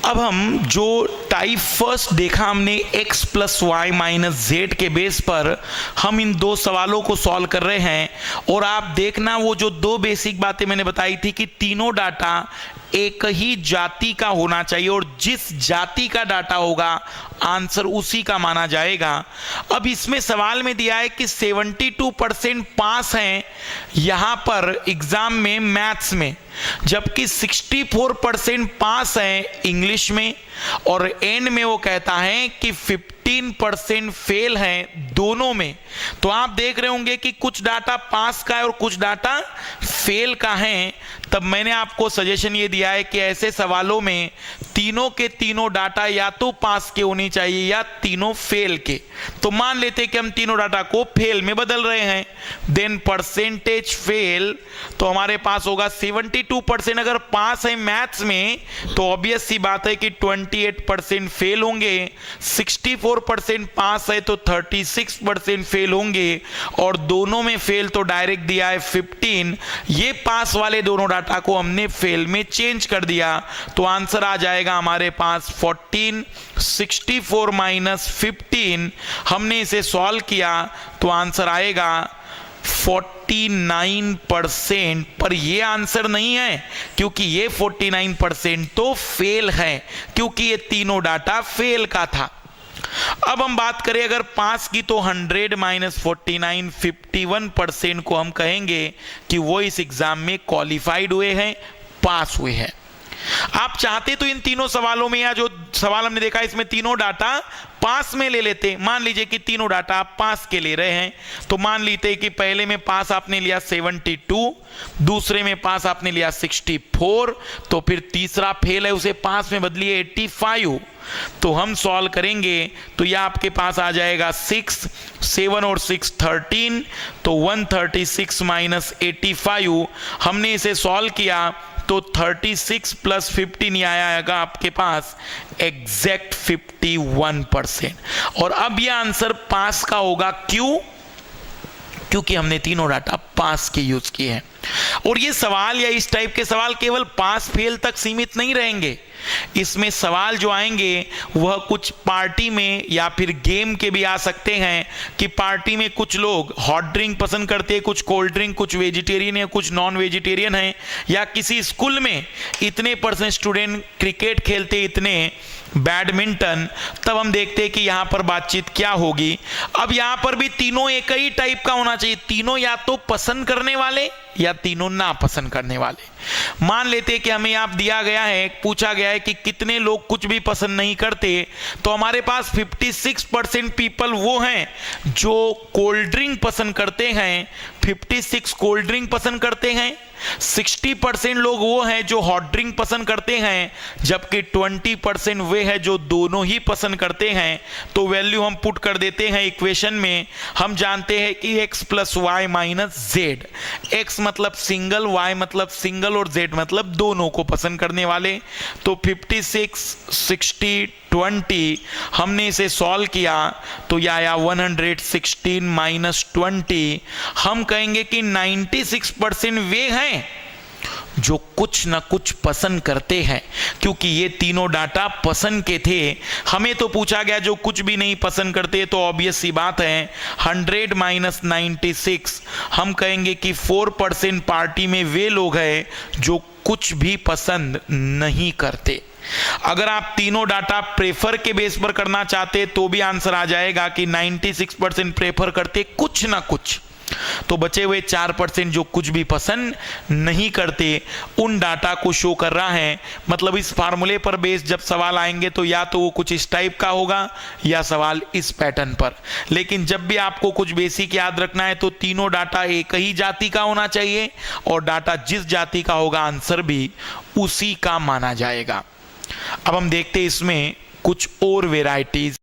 अब हम जो टाइप फर्स्ट देखा हमने x plus y minus z के बेस पर हम इन दो सवालों को सॉल्व कर रहे हैं। और आप देखना वो जो दो बेसिक बातें मैंने बताई थी कि तीनों डाटा एक ही जाति का होना चाहिए और जिस जाति का डाटा होगा आंसर उसी का माना जाएगा। अब इसमें सवाल में दिया है कि 72% पास हैं यहां पर एग्जाम में मैथ्स में, जबकि 64% पास हैं इंग्लिश में, और एंड में वो कहता है कि 15% फेल हैं दोनों में। तो आप देख रहे होंगे कि कुछ डाटा पास का है और कुछ डाटा फेल का है। तब मैंने आपको सजेशन ये दिया है कि ऐसे सवालों में तीनों के तीनों डाटा या तो पास के होने चाहिए या तीनों फेल के। तो मान लेते हैं कि हम तीनों डाटा को फेल में बदल रहे हैं, देन परसेंटेज फेल तो हमारे पास होगा 72%। अगर पास है मैथ्स में तो ऑब्वियस सी बात है कि 28% फेल होंगे, 64% पास है तो 36% फेल होंगे, और दोनों में फेल तो डायरेक्ट दिया है 15। ये पास वाले दोनों डाटा को हमने फेल में चेंज कर दिया तो आंसर आ जाएगा हमारे पास 14। 64 माइनस 15 हमने इसे सॉल्व किया तो आंसर आएगा 49%। पर ये आंसर नहीं है क्योंकि ये 49% तो फेल है क्योंकि ये तीनों डाटा फेल का था। अब हम बात करें अगर पास की तो 100 माइनस 49 51% को हम कहेंगे कि वो इस एग्जाम में क्वालिफाइड हुए हैं, पास हुए हैं। आप चाहते तो इन तीनों सवालों में या जो सवाल हमने देखा इसमें तीनों डाटा पास में ले लेते। मान लीजिए कि तीनों डाटा आप पास के ले रहे हैं तो मान लेते कि पहले में पास आपने लिया 72, दूसरे में पास आपने लिया 64, तो फिर तीसरा फेल है उसे पास में बदलिए 85। तो हम सॉल्व करेंगे तो यह आपके पास आ जाएगा 6, 7 और 6 13, तो 136 माइनस 85 हमने इसे सॉल्व किया तो 36 प्लस 15 आएगा आपके पास एग्जैक्ट 51%। और अब यह आंसर पास का होगा, क्यों? क्योंकि हमने तीनों डाटा पास के यूज किए हैं। और ये सवाल या इस टाइप के सवाल केवल पास फेल तक सीमित नहीं रहेंगे, इसमें सवाल जो आएंगे वह कुछ पार्टी में या फिर गेम के भी आ सकते हैं कि पार्टी में कुछ लोग हॉट ड्रिंक पसंद करते हैं, कुछ कोल्ड ड्रिंक, कुछ वेजिटेरियन है, कुछ नॉन वेजिटेरियन है, या किसी स्कूल में इतने % स्टूडेंट क्रिकेट खेलते, इतने बैडमिंटन, तब हम देखते हैं कि यहां पर बातचीत क्या होगी। अब यहां पर भी तीनों एक ही टाइप का होना चाहिए, तीनों या तो पसंद करने वाले या तीनों ना पसंद करने वाले। मान लेते हैं कि हमें यहाँ दिया गया है, पूछा गया है कि कितने लोग कुछ भी पसंद नहीं करते, तो हमारे पास 56% पीपल वो हैं जो कोल्ड ड्रिंक पसंद करते हैं, 56 कोल्ड ड्रिंक पसंद करते हैं, 60% लोग वो हैं जो हॉट ड्रिंक पसंद करते हैं, जबकि 20% वे हैं जो दोनों ही पसंद करते हैं। तो वैल्यू हम पुट कर देते हैं इक्वेशन में। हम जानते हैं कि x plus y minus z, x मतलब सिंगल, y मतलब सिंगल और z मतलब दोनों को पसंद करने वाले। तो 56 60 20 हमने इसे सॉल्व किया तो यह आया 116 माइनस 20। हम कहेंगे कि 96% वे हैं जो कुछ ना कुछ पसंद करते हैं, क्योंकि ये तीनों डाटा पसंद के थे। हमें तो पूछा गया जो कुछ भी नहीं पसंद करते, तो ऑब्वियस सी बात है 100 माइनस 96 हम कहेंगे कि 4% पार्टी में वे लोग हैं जो कुछ भी पसंद नहीं करते। अगर आप तीनों डाटा प्रेफर के बेस पर करना चाहते तो भी आंसर आ जाएगा कि 96% प्रेफर करते कुछ ना कुछ, तो बचे हुए 4% जो कुछ भी पसंद नहीं करते उन डाटा को शो कर रहा है। मतलब इस फार्मूले पर बेस जब सवाल आएंगे तो या तो वो कुछ इस टाइप का होगा या सवाल इस पैटर्न पर। लेकिन जब भी आपको कुछ बेसिक याद रखना है तो तीनों डाटा एक ही जाति का होना चाहिए और डाटा जिस जाति का होगा आंसर भी उसी का माना जाएगा। अब हम देखते हैं इसमें कुछ और वेराइटीज।